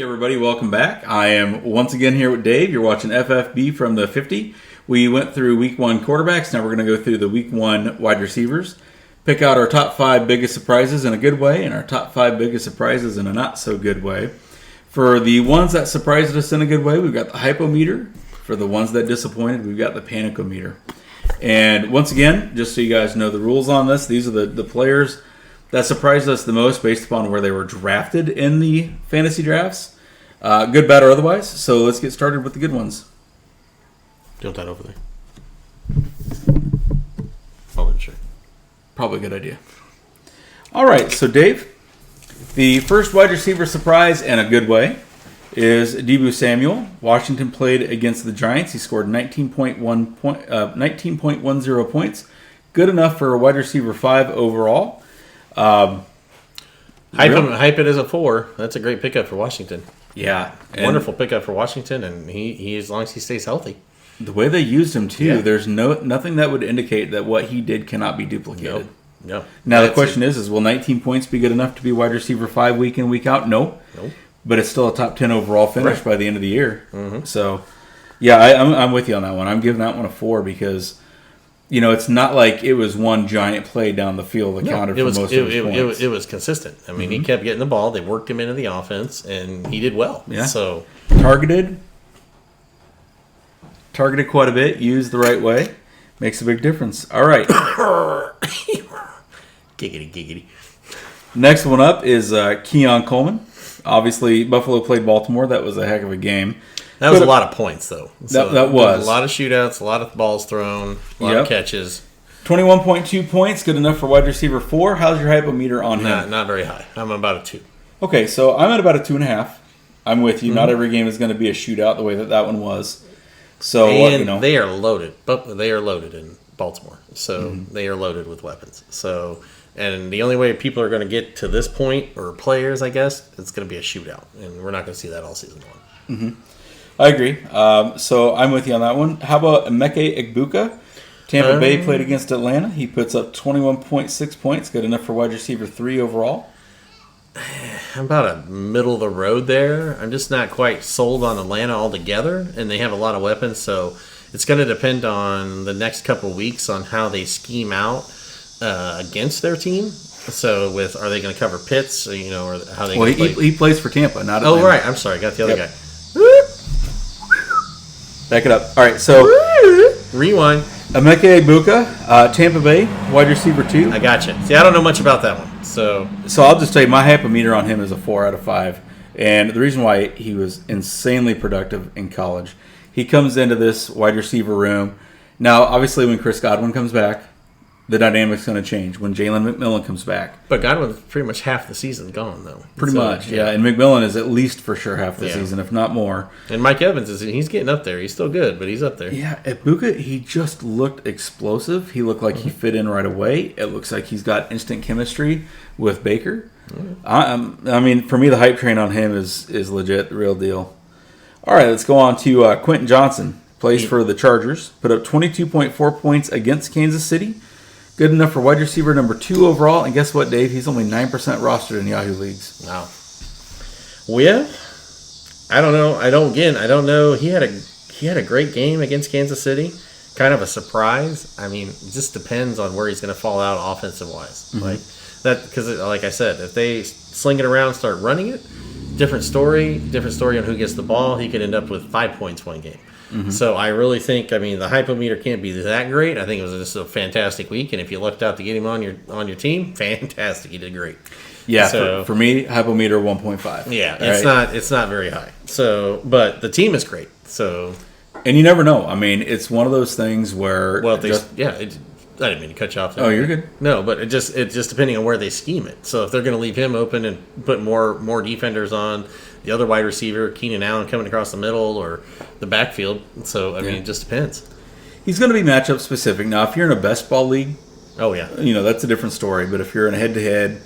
everybody, welcome back. I am once again here with Dave. You're watching FFB from the 50. We went through week 1 quarterbacks. Now we're going to go through the week 1 wide receivers. Pick out our top 5 biggest surprises in a good way and our top 5 biggest surprises in a not so good way. For the ones that surprised us in a good way, we've got the hypometer. For the ones that disappointed, we've got the panicometer. And once again, just so you guys know the rules on this, these are the players that surprised us the most based upon where they were drafted in the fantasy drafts. Good, bad, or otherwise. So let's get started with the good ones. Tilt that over there. Probably sure. Probably a good idea. All right, so Dave, the first wide receiver surprise in a good way is Deebo Samuel. Washington played against the Giants. He scored 19.10 points. Good enough for a wide receiver 5 overall. Hype it as a 4. That's a great pickup for Washington. Yeah. Wonderful pickup for Washington, and he as long as he stays healthy. The way they used him, too, there's nothing that would indicate that what he did cannot be duplicated. No. Now, the question is will 19 points be good enough to be wide receiver 5 week in, week out? No. But it's still a top 10 overall finish by the end of the year. Mm-hmm. So, yeah, I'm with you on that one. I'm giving that one a 4 because, you know, it's not like it was one giant play down the field that counted for most of his points. It was consistent. I mean, he kept getting the ball. They worked him into the offense, and he did well. Yeah. So Targeted quite a bit, used the right way. Makes a big difference. All right. Giggity. Next one up is Keon Coleman. Obviously, Buffalo played Baltimore. That was a heck of a game. That was a lot of points, though. So that was. A lot of shootouts, a lot of balls thrown, a lot of catches. 21.2 points, good enough for wide receiver 4. How's your hypometer on him? Not very high. I'm about a 2. Okay, so I'm at about a 2.5. I'm with you. Mm-hmm. Not every game is going to be a shootout the way that one was. So they are loaded. But they are loaded in Baltimore. So they are loaded with weapons. So, and the only way people are going to get to this point, or players, I guess, it's going to be a shootout. And we're not going to see that all season long. Mm-hmm. I agree. So I'm with you on that one. How about Emeka Egbuka? Tampa Bay played against Atlanta. He puts up 21.6 points. Good enough for wide receiver 3 overall. I'm about a middle of the road there. I'm just not quite sold on Atlanta altogether, and they have a lot of weapons, so it's going to depend on the next couple of weeks on how they scheme out against their team. So, are they going to cover Pitts, or how they? Well, he plays for Tampa, not Atlanta. Oh, right. I'm sorry, got the other guy. Back it up. All right, so rewind. Emeka Egbuka, Tampa Bay, wide receiver 2. I got you. See, I don't know much about that one. So I'll just tell you, my hypometer on him is a 4 out of 5. And the reason why he was insanely productive in college, he comes into this wide receiver room. Now, obviously, when Chris Godwin comes back, the dynamic's going to change. When Jalen McMillan comes back. But Godwin's pretty much half the season gone, though. Pretty much, yeah. And McMillan is at least for sure half the season, if not more. And Mike Evans, he's getting up there. He's still good, but he's up there. Yeah, Egbuka, he just looked explosive. He looked like he fit in right away. It looks like he's got instant chemistry with Baker. Mm-hmm. I mean, for me, the hype train on him is legit, the real deal. All right, let's go on to Quentin Johnson. Plays for the Chargers. Put up 22.4 points against Kansas City. Good enough for wide receiver number 2 overall. And guess what, Dave? He's only 9% rostered in Yahoo leagues. Wow. Well, I don't know. I don't know. He had a great game against Kansas City. Kind of a surprise. I mean, it just depends on where he's going to fall out offensive wise. Mm-hmm. Like that, because like I said, if they sling it around, start running it, different story on who gets the ball. He could end up with 5 points one game. Mm-hmm. So I really think, the hypometer can't be that great. I think it was just a fantastic week, and if you lucked out to get him on your team, fantastic. He did great. Yeah, so, for me, hypometer 1.5. Yeah, it's not very high. So, but the team is great. So, and you never know. I mean, it's one of those things where I didn't mean to cut you off there. Oh, you're good. No, but it just depending on where they scheme it. So if they're going to leave him open and put more defenders on the other wide receiver, Keenan Allen coming across the middle or the backfield. So I mean, it just depends. He's going to be matchup specific. Now, if you're in a best ball league, that's a different story. But if you're in a head to head,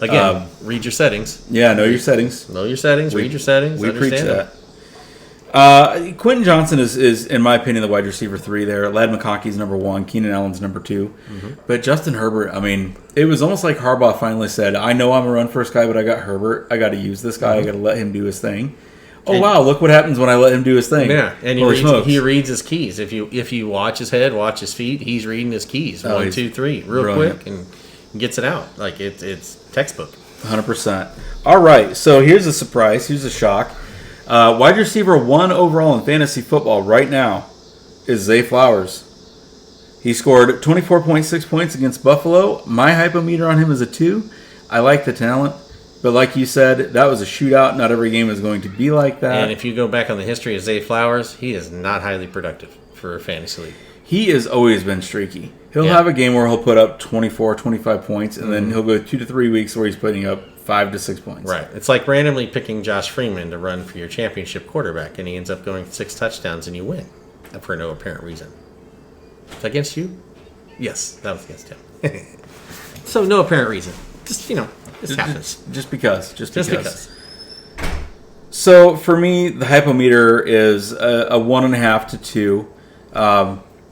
again, read your settings. Yeah, know your settings. Read your settings. We preach that. Quentin Johnson is, in my opinion, the wide receiver 3 there. Ladd McConkey's number 1. Keenan Allen's number 2. Mm-hmm. But Justin Herbert, I mean, it was almost like Harbaugh finally said, I know I'm a run-first guy, but I got Herbert. I got to use this guy. I got to let him do his thing. Oh, wow, look what happens when I let him do his thing. Yeah, and he reads his keys. If you watch his head, watch his feet, he's reading his keys. 1, 2, 3, real brilliant. Quick, and gets it out. Like, it's textbook. 100%. All right, so here's a surprise. Here's a shock. Wide receiver 1 overall in fantasy football right now is Zay Flowers. He scored 24.6 points against Buffalo. My hypometer on him is a 2. I like the talent. But like you said, that was a shootout. Not every game is going to be like that. And if you go back on the history of Zay Flowers, he is not highly productive for a fantasy league. He has always been streaky. He'll have a game where he'll put up 24, 25 points, and then he'll go 2 to 3 weeks where he's putting up 5 to 6 points. Right. It's like randomly picking Josh Freeman to run for your championship quarterback, and he ends up going 6 touchdowns, and you win for no apparent reason. Is that against you? Yes, that was against him. So no apparent reason. Just, this happens. Just because. So for me, the hypometer is a 1.5 to 2.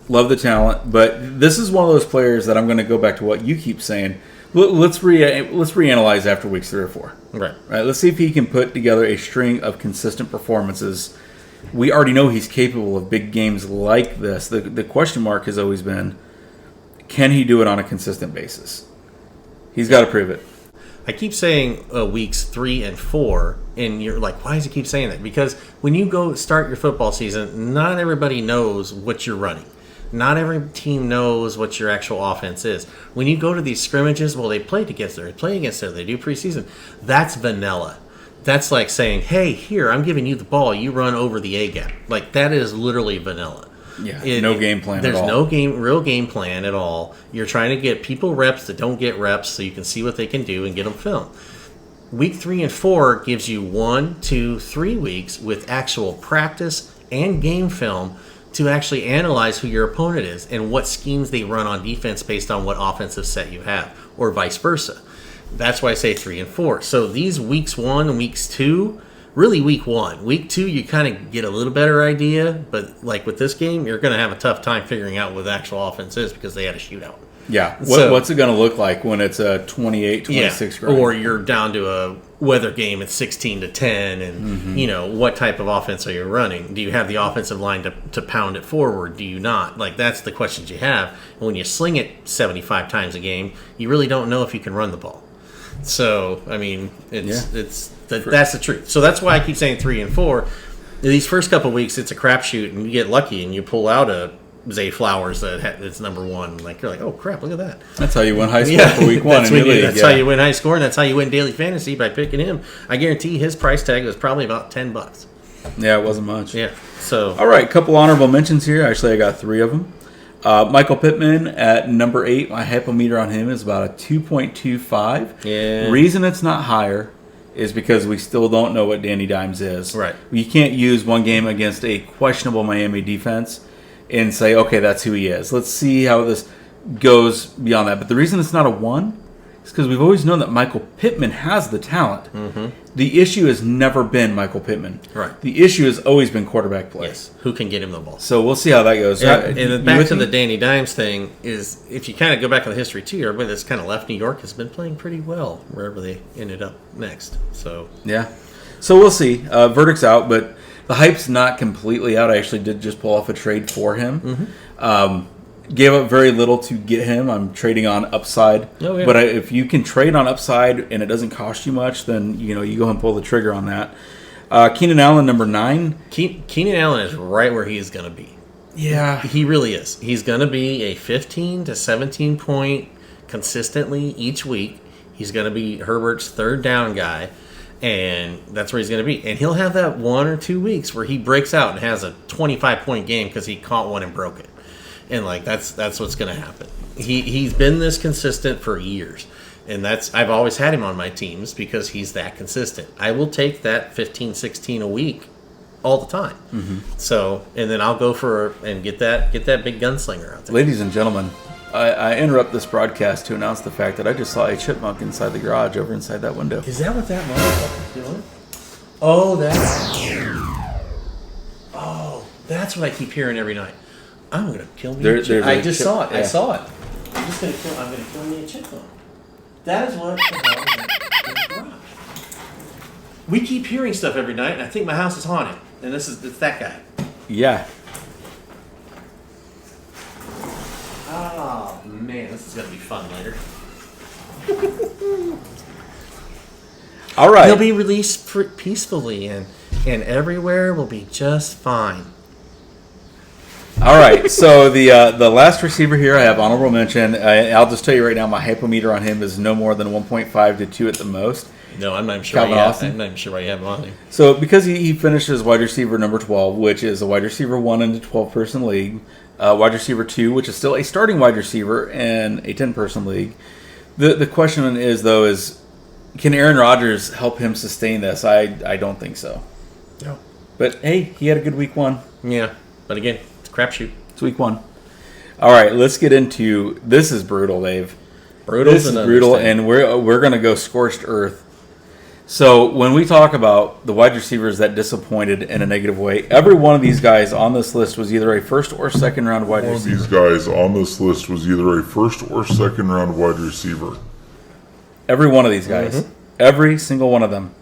Love the talent, but this is one of those players that I'm going to go back to what you keep saying. Let's reanalyze after weeks 3 or 4. Right. Let's see if he can put together a string of consistent performances. We already know he's capable of big games like this. The question mark has always been, can he do it on a consistent basis? He's got to prove it. I keep saying weeks 3 and 4, and you're like, why does he keep saying that? Because when you go start your football season, not everybody knows what you're running. Not every team knows what your actual offense is. When you go to these scrimmages, well, they play against there, they do preseason. That's vanilla. That's like saying, hey, here, I'm giving you the ball, you run over the A-gap. Like, that is literally vanilla. Yeah, no game plan at all. There's no real game plan at all. You're trying to get people reps that don't get reps so you can see what they can do and get them filmed. Week 3 and 4 gives you 1, 2, 3 weeks with actual practice and game film to actually analyze who your opponent is and what schemes they run on defense based on what offensive set you have, or vice versa. That's why I say 3 and 4. So these weeks 1 and weeks 2, really week 1. Week 2, you kind of get a little better idea, but like with this game, you're going to have a tough time figuring out what the actual offense is because they had a shootout. Yeah. What's it going to look like when it's a 28-26 grind? Or you're down to a weather game at 16-10, and what type of offense are you running? Do you have the offensive line to pound it forward? Do you not? Like, that's the questions you have. And when you sling it 75 times a game, you really don't know if you can run the ball. So, I mean, that's the truth. So that's why I keep saying 3 and 4. These first couple of weeks, it's a crapshoot, and you get lucky, and you pull out a Zay Flowers that's number 1. Like, you're like, oh crap, look at that. That's how you win high score for week 1 in your league. That's how you win high score, and that's how you win daily fantasy, by picking him. I guarantee his price tag was probably about $10. Yeah, it wasn't much. Yeah. So all right, couple honorable mentions here. Actually, I got 3 of them. Michael Pittman at number 8. My hypometer on him is about a 2.25. Yeah. Reason it's not higher is because we still don't know what Danny Dimes is. Right. You can't use one game against a questionable Miami defense and say, okay, that's who he is. Let's see how this goes beyond that. But the reason it's not a 1 is because we've always known that Michael Pittman has the talent. Mm-hmm. The issue has never been Michael Pittman. Right. The issue has always been quarterback play. Yes. Who can get him the ball? So we'll see how that goes. And back to the Danny Dimes thing is, if you kind of go back in the history too, everybody that's kind of left New York has been playing pretty well wherever they ended up next. So yeah. So we'll see. Verdict's out, but the hype's not completely out. I actually did just pull off a trade for him. Mm-hmm. Gave up very little to get him. I'm trading on upside. Oh, yeah. But if you can trade on upside and it doesn't cost you much, then you go and pull the trigger on that. Keenan Allen, number 9. Keenan Allen is right where he is going to be. Yeah. He really is. He's going to be a 15 to 17 point consistently each week. He's going to be Herbert's third down guy. And that's where he's going to be. And he'll have that 1 or 2 weeks where he breaks out and has a 25-point game because he caught one and broke it. And that's what's going to happen. He's been this consistent for years. And I've always had him on my teams because he's that consistent. I will take that 15, 16 a week all the time. Mm-hmm. So, and then I'll go and get that big gunslinger out there. Ladies and gentlemen, I interrupt this broadcast to announce the fact that I just saw a chipmunk inside the garage over inside that window. Is that what that motherfucker's doing? Oh, that's... That's what I keep hearing every night. I'm going to kill me. I just saw it. Yeah. I saw it. I'm going to kill me a chipmunk. That is what the hell is in the garage. We keep hearing stuff every night, and I think my house is haunted. And it's that guy. Yeah. Oh, man. This is going to be fun later. All right. He'll be released peacefully, and everywhere will be just fine. All right, so the last receiver here, I have honorable mention. I'll just tell you right now, my hypometer on him is no more than 1.5 to 2 at the most. No, I'm not even sure. I'm not even sure why you have him on there. So because he finished as wide receiver number 12, which is a wide receiver 1 in a 12-person league, wide receiver 2, which is still a starting wide receiver in a 10-person league. The question is can Aaron Rodgers help him sustain this? I don't think so. No. But hey, he had a good week 1. Yeah, but again. Crapshoot. It's week 1. All right, let's get into this. Is brutal, Dave. This is brutal, and we're going to go scorched earth. So when we talk about the wide receivers that disappointed in a negative way, every one of these guys on this list was either a first or second round wide receiver. Every one of these guys. Mm-hmm. Every single one of them.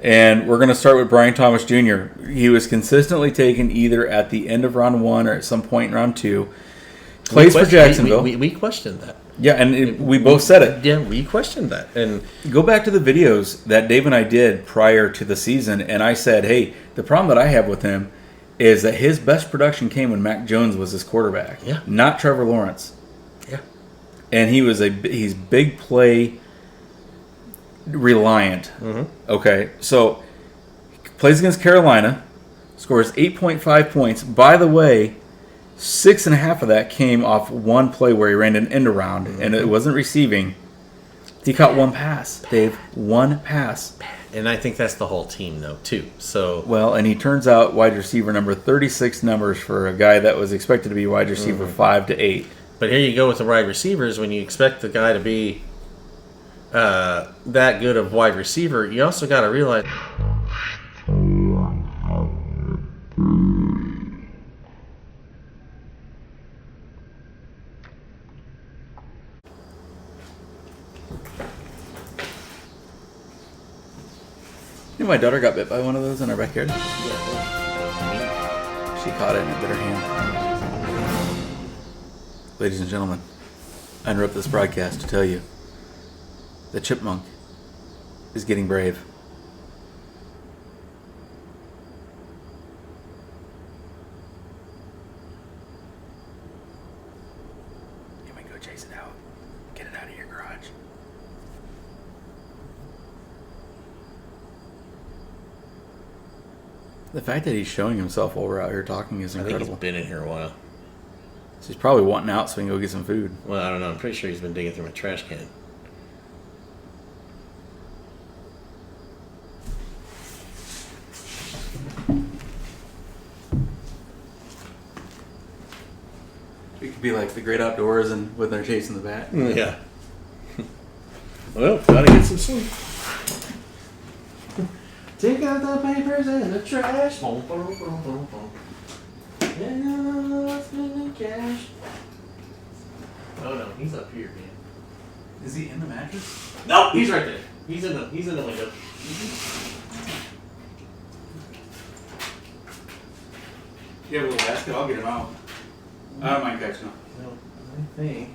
And we're going to start with Brian Thomas Jr. He was consistently taken either at the end of round 1 or at some point in round 2. Plays for Jacksonville. We questioned that. Yeah, and we both said it. Yeah, we questioned that. And go back to the videos that Dave and I did prior to the season, and I said, hey, the problem that I have with him is that his best production came when Mac Jones was his quarterback, not Trevor Lawrence. Yeah. And he's big play reliant. Mm-hmm. Okay, so plays against Carolina, scores 8.5 points. By the way, 6.5 of that came off one play where he ran an end around, and it wasn't receiving. He caught one pass, Dave. One pass. And I think that's the whole team, though, too. So well, and he turns out wide receiver number 36 numbers for a guy that was expected to be wide receiver 5 to 8. But here you go with the wide receivers. When you expect the guy to be that good of wide receiver, you also got to realize. You know, my daughter got bit by one of those in our backyard. She caught it and it bit her hand. Ladies and gentlemen, I interrupt this broadcast to tell you the chipmunk is getting brave. You might go chase it out. Get it out of your garage. The fact that he's showing himself while we're out here talking is incredible. I think he's been in here a while. So he's probably wanting out so he can go get some food. Well, I don't know. I'm pretty sure he's been digging through my trash can. It could be like the great outdoors and when they're chasing the bat. Yeah. Well, gotta get some sleep. Take out the papers and the trash. Boom, boom, boom, boom, boom. Yeah, spending cash. Oh no, he's up here, man. Is he in the mattress? Nope, he's right there. He's in the window. You have a little basket? I'll get him out. I don't mind catching him. Well, I think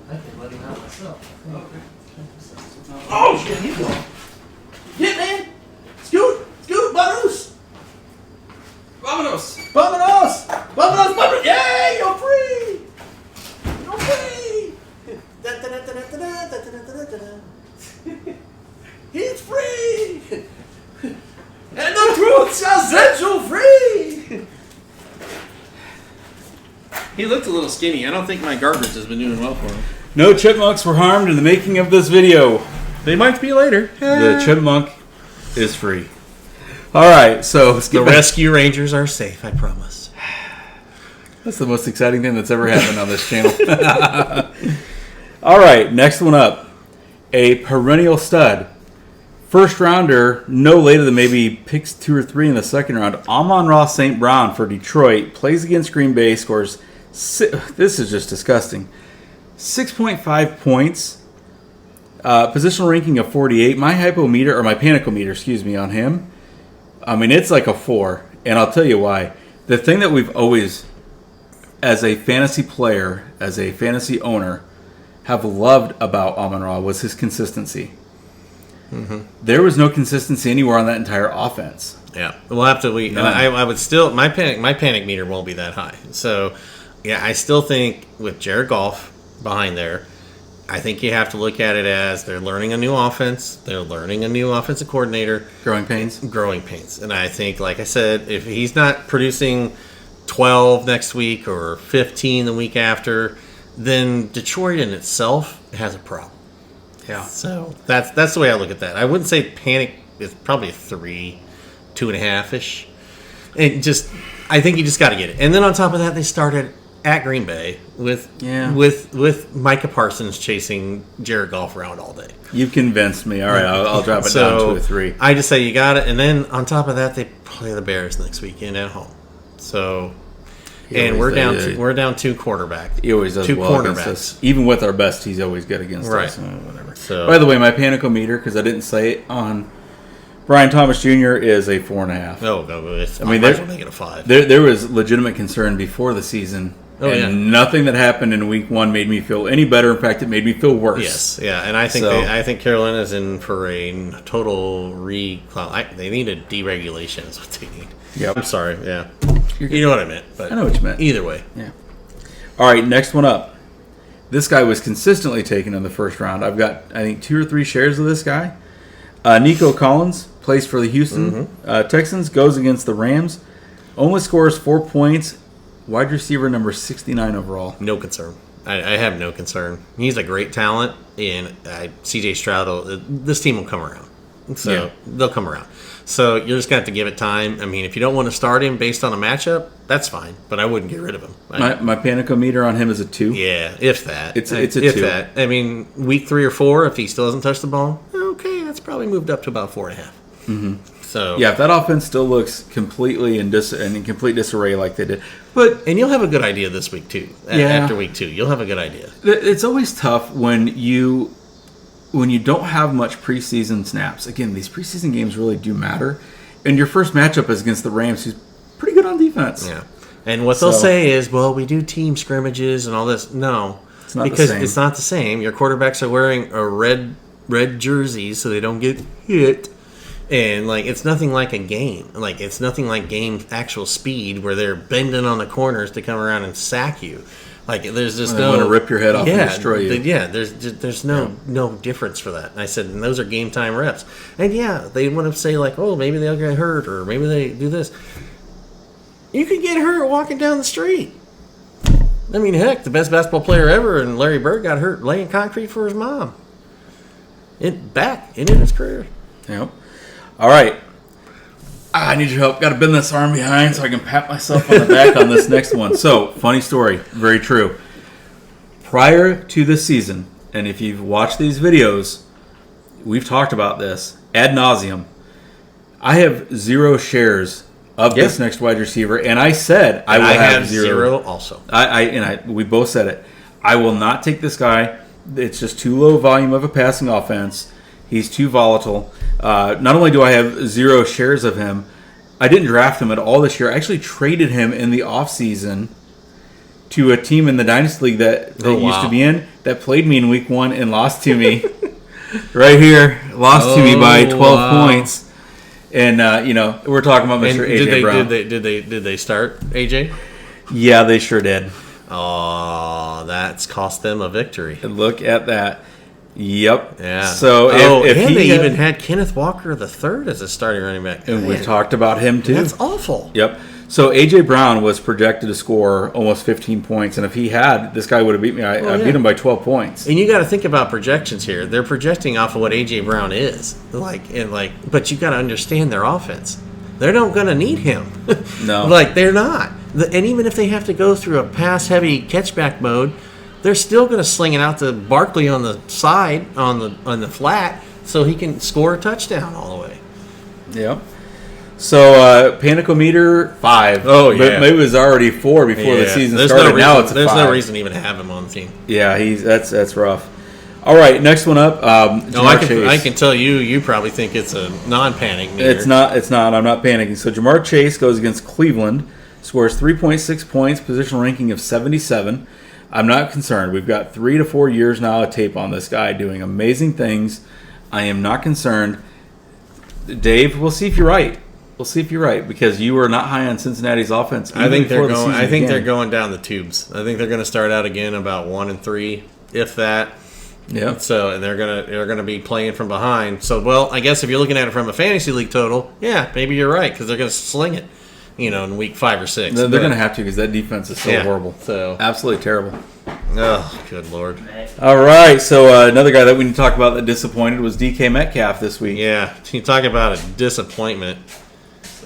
I can let him out myself. Okay. Oh shit, he's gone. Get man! Scoot! Vamonos! Vámonos! Vamonos! Vamonos! Vamonos! Yay! You're free! You're free! He's free! And the truth shall set you free! He looked a little skinny. I don't think my garbage has been doing well for him. No chipmunks were harmed in the making of this video. They might be later. The chipmunk is free. All right, so the rescue rangers are safe, I promise. That's the most exciting thing that's ever happened on this channel. All right, next one up. A perennial stud, First rounder, no later than maybe picks 2 or 3 in the second round. Amon-Ra St. Brown for Detroit plays against Green Bay, scores. This is just disgusting. 6.5 points. Positional ranking of 48. My panicometer, on him. I mean, it's like a 4, and I'll tell you why. The thing that we've always, as a fantasy player, as a fantasy owner, have loved about Amon-Ra was his consistency. Mm-hmm. There was no consistency anywhere on that entire offense. Yeah, we'll have to. And I would still my panic meter won't be that high. So, yeah, I still think with Jared Goff behind there, I think you have to look at it as they're learning a new offense. They're learning a new offensive coordinator. Growing pains. And I think, like I said, if he's not producing 12 next week or 15 the week after, then Detroit in itself has a problem. Yeah. So that's the way I look at that. I wouldn't say panic is probably a 3, 2.5-ish. I think you just got to get it. And then on top of that, they started at Green Bay with Micah Parsons chasing Jared Goff around all day. You've convinced me. All right, I'll drop it down to a 3. I just say you got it. And then on top of that, they play the Bears next weekend at home. So. And we're down 2 quarterbacks. He always does 2 well against us. Even with our best, he's always good against us. Whatever. So, by the way, my panicometer, because I didn't say it on Brian Thomas Jr., is a 4.5. Oh, no. I mean, they're making a 5. There was legitimate concern before the season. Nothing that happened in week 1 made me feel any better. In fact, it made me feel worse. Yes, yeah, and I think Carolina's in for a total they need a deregulation is what they need. Yep. I'm sorry, yeah. You know what I meant. But I know what you meant. Either way. Yeah. All right, next one up. This guy was consistently taken in the first round. I've got, I think, 2 or 3 shares of this guy. Nico Collins plays for the Houston Texans, goes against the Rams. Only scores 4 points. Wide receiver number 69 overall. No concern. I have no concern. He's a great talent, and C.J. Stroud, this team will come around. So they'll come around. So you're just going to have to give it time. I mean, if you don't want to start him based on a matchup, that's fine. But I wouldn't get rid of him. My panicometer on him is a 2. Yeah, if that. It's a 2. If that. I mean, week 3 or 4, if he still hasn't touched the ball, okay, that's probably moved up to about 4.5. Mm-hmm. So yeah, if that offense still looks completely in complete disarray like they did, and you'll have a good idea this week too. After week 2, you'll have a good idea. It's always tough when you don't have much preseason snaps. Again, these preseason games really do matter, and your first matchup is against the Rams, who's pretty good on defense. Yeah, and what they'll say is, well, we do team scrimmages and all this. No, it's not because the same. It's not the same. Your quarterbacks are wearing a red jerseys so they don't get hit. And, it's nothing like a game. It's nothing like game actual speed where they're bending on the corners to come around and sack you. There's just no... They want to rip your head off and destroy you. There's no difference for that. And I said, and those are game time reps. And, they want to say, maybe they'll get hurt or maybe they do this. You could get hurt walking down the street. I mean, heck, the best basketball player ever, and Larry Bird got hurt laying concrete for his mom. Ended his career. Yep. All right. I need your help. Got to bend this arm behind so I can pat myself on the back on this next one. So, funny story. Very true. Prior to this season, and if you've watched these videos, we've talked about this ad nauseum. I have 0 shares of this next wide receiver, and I said I will have 0 also. We both said it. I will not take this guy. It's just too low volume of a passing offense. He's too volatile. Not only do I have 0 shares of him, I didn't draft him at all this year. I actually traded him in the offseason to a team in the Dynasty League that used to be in, that played me in week 1 and lost to me. Right here. Lost to me by 12 points. And, we're talking about Mr. A.J. Brown. Did they start A.J.? Yeah, they sure did. Oh, that's cost them a victory. Look at that. Yep. Yeah. So if they even had Kenneth Walker III as a starting running back. And we talked about him too. That's awful. Yep. So A.J. Brown was projected to score almost 15 points, and if he had, this guy would have beat me. I beat him by 12 points. And you got to think about projections here. They're projecting off of what A.J. Brown is, but you got to understand their offense. They're not going to need him. No. They're not. And even if they have to go through a pass-heavy catchback mode, they're still going to sling it out to Barkley on the side, on the flat, so he can score a touchdown all the way. Yep. So Panicometer 5. Oh, yeah. But maybe it was already 4 before the season started. Now it's a 5. There's no reason to even have him on the team. Yeah, that's rough. All right, next one up. I can tell you. You probably think it's a non-panic meter. It's not. I'm not panicking. So Jamar Chase goes against Cleveland, scores 3.6 points, positional ranking of 77. I'm not concerned. We've got 3 to 4 years now of tape on this guy doing amazing things. I am not concerned. Dave, we'll see if you're right. We'll see if you're right, because you were not high on Cincinnati's offense. I think they're going down the tubes. I think they're going to start out again about 1-3, if that. Yeah. So and they're gonna be playing from behind. So I guess if you're looking at it from a fantasy league total, yeah, maybe you're right, because they're going to sling it, in week 5 or 6. They're going to have to, because that defense is so horrible. So absolutely terrible. Oh, good Lord. All right, so another guy that we need to talk about that disappointed was DK Metcalf this week. Yeah, you talk about a disappointment.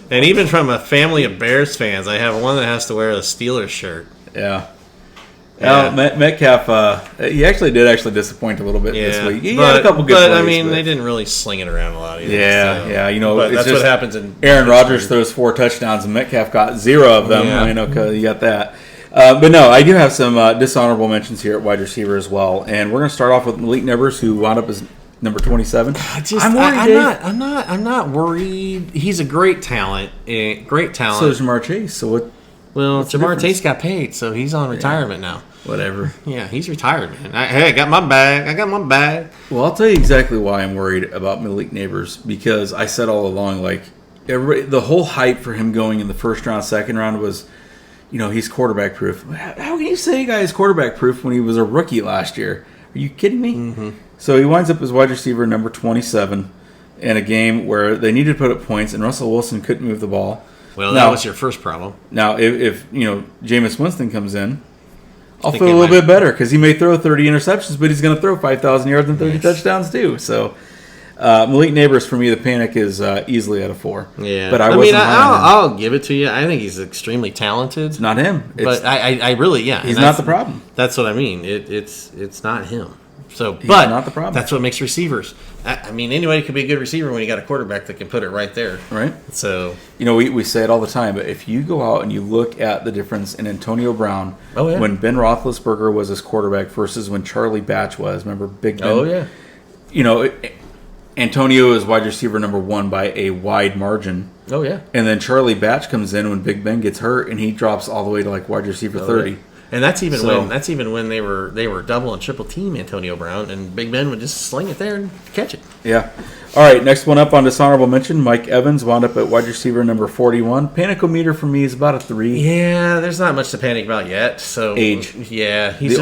And even from a family of Bears fans, I have one that has to wear a Steelers shirt. Yeah. Metcalf, he actually did disappoint a little bit this week. He had a couple good plays. But, I mean, they didn't really sling it around a lot either. Yeah. But that's what happens in Aaron Rodgers throws 4 touchdowns, and Metcalf got 0 of them. Yeah. Okay, you got that. But no, I do have some dishonorable mentions here at wide receiver as well. And we're going to start off with Malik Neighbors, who wound up as number 27. I'm worried. I'm not worried. He's a great talent. So is Jamar Chase. So what? Well, Jamar Chase got paid, so he's on retirement now. Whatever. Yeah, he's retired, man. I got my bag. Well, I'll tell you exactly why I'm worried about Malik Neighbors, because I said all along, the whole hype for him going in the first round, second round was, he's quarterback proof. How can you say a guy is quarterback proof when he was a rookie last year? Are you kidding me? Mm-hmm. So he winds up as wide receiver number 27 in a game where they needed to put up points, and Russell Wilson couldn't move the ball. Well, that was your first problem. Now, if Jameis Winston comes in, I'll feel a little bit better, because he may throw 30 interceptions, but he's going to throw 5,000 yards and 30 touchdowns too. So Malik Neighbors, for me, the panic is easily at a 4. Yeah, but I'll give it to you. I think he's extremely talented. It's not him. But I really, he's not the problem. That's what I mean. It's not him. So, he's not the problem. That's what makes receivers. I mean, anybody could be a good receiver when you got a quarterback that can put it right there. Right. So, we say it all the time, but if you go out and you look at the difference in Antonio Brown when Ben Roethlisberger was his quarterback versus when Charlie Batch was, remember Big Ben? Oh, yeah. Antonio is wide receiver number 1 by a wide margin. Oh, yeah. And then Charlie Batch comes in when Big Ben gets hurt, and he drops all the way to wide receiver 30. Yeah. And that's even when they were double and triple team Antonio Brown, and Big Ben would just sling it there and catch it. Yeah. All right, next one up on dishonorable mention, Mike Evans wound up at wide receiver number 41. Panicometer for me is about a 3. Yeah, there's not much to panic about yet. So age. Yeah, he's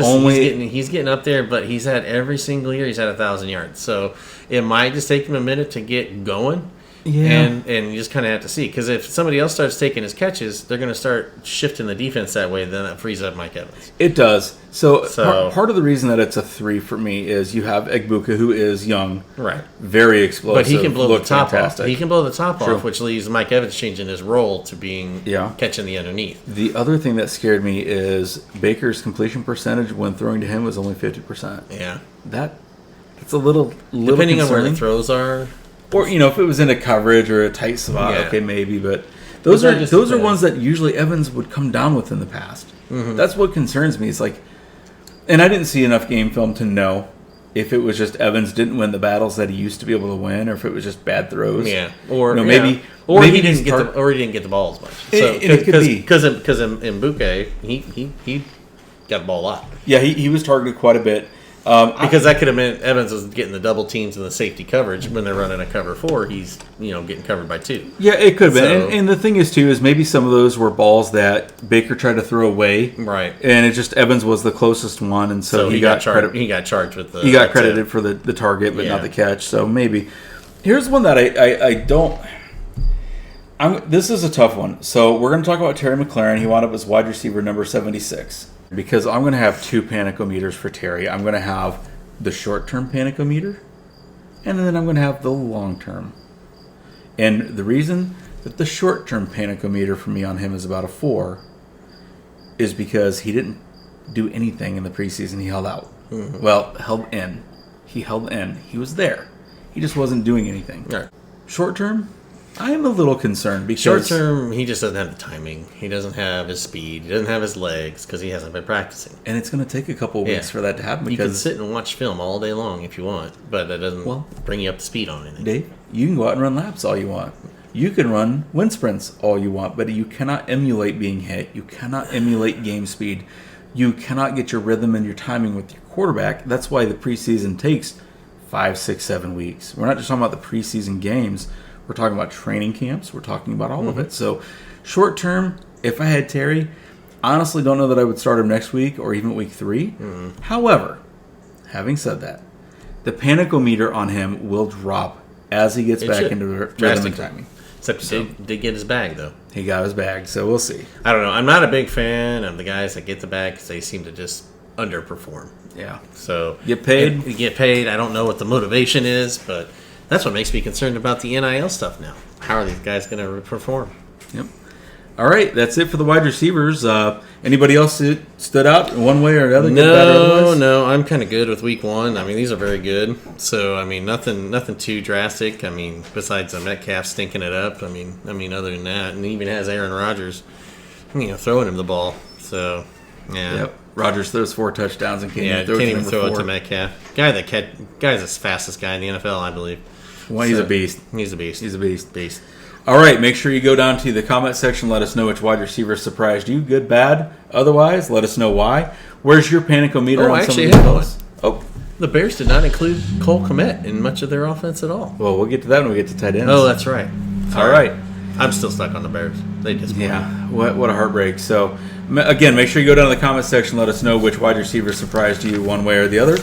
getting up there, but he's had every single year he's had 1,000 yards. So it might just take him a minute to get going. Yeah. And you just kind of have to see, because if somebody else starts taking his catches, they're going to start shifting the defense that way. Then that frees up Mike Evans. It does. So part of the reason that it's a 3 for me is you have Egbuka, who is young, right? Very explosive, but he can blow the top fantastic. off. He can blow the top off, which leaves Mike Evans changing his role to being catching the underneath. The other thing that scared me is Baker's completion percentage when throwing to him was only 50%. Yeah, that's a little depending concerning. On where the throws are. Or if it was in a coverage or a tight spot, okay, maybe. But those are ones that usually Evans would come down with in the past. Mm-hmm. That's what concerns me. It's and I didn't see enough game film to know if it was just Evans didn't win the battles that he used to be able to win, or if it was just bad throws. Yeah, maybe he didn't get the ball as much. So because in Buke he got the ball a lot. Yeah, he was targeted quite a bit. Because that could have meant Evans was getting the double teams and the safety coverage. When they're running a cover 4, he's getting covered by 2. Yeah, it could have been. And the thing is too is maybe some of those were balls that Baker tried to throw away, right? And it just Evans was the closest one, and so he got credit. He got charged with the. He got credited for the target, but not the catch. So maybe here's one that I don't. This is a tough one. So we're going to talk about Terry McLaurin. He wound up as wide receiver number 76. Because I'm going to have 2 panicometers for Terry. I'm going to have the short-term panicometer, and then I'm going to have the long-term. And the reason that the short-term panicometer for me on him is about a 4 is because he didn't do anything in the preseason. He held out. Mm-hmm. Well, held in. He held in. He was there. He just wasn't doing anything. Right. Short term, I am a little concerned because Short term, he just doesn't have the timing. He doesn't have his speed. He doesn't have his legs because he hasn't been practicing. and it's going to take a couple of weeks for that to happen. You can Because sit and watch film all day long if you want, but that doesn't bring you up to speed on anything. Dave, you can go out and run laps all you want. You can run wind sprints all you want, but you cannot emulate being hit. You cannot emulate game speed. You cannot get your rhythm and your timing with your quarterback. That's why the preseason takes 5, 6, 7 weeks. We're not just talking about the preseason games. We're talking about training camps. We're talking about all of it. So, short term, if I had Terry, honestly don't know that I would start him next week or even week 3. However, having said that, the panicometer on him will drop as he gets back into rhythm and timing. Except he did get his bag, though. He got his bag, so we'll see. I don't know. I'm not a big fan of the guys that get the bag because they seem to just underperform. Yeah. So Get paid. You get paid. I don't know what the motivation is, but that's what makes me concerned about the NIL stuff now. How are these guys going to perform? Yep. All right, that's it for the wide receivers. Anybody else that stood out in one way or the other? No, I'm kind of good with week 1. I mean, these are very good. So, I mean, nothing too drastic. I mean, besides the Metcalf stinking it up. I mean, other than that, and he even has Aaron Rodgers, throwing him the ball. So, yeah. Yep. Rodgers throws 4 touchdowns and can't Can't even throw it to Metcalf. Guy's the fastest guy in the NFL, I believe. Well, he's a beast. He's a beast. He's a beast. All right, make sure you go down to the comment section. Let us know which wide receiver surprised you, good, bad. Otherwise, let us know why. Where's your panicometer on some of these fellas? Oh, the Bears did not include Cole Kmet in much of their offense at all. well, we'll get to that when we get to tight ends. Oh, that's right. All right. I'm still stuck on the Bears. They just Yeah, what a heartbreak. So, again, make sure you go down to the comment section. Let us know which wide receiver surprised you one way or the other.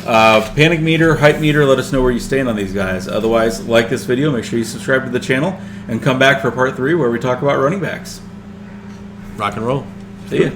Panic meter, hype meter, let us know where you stand on these guys. Otherwise, like this video, make sure you subscribe to the channel, and come back for part 3 where we talk about running backs. rock and roll. See ya.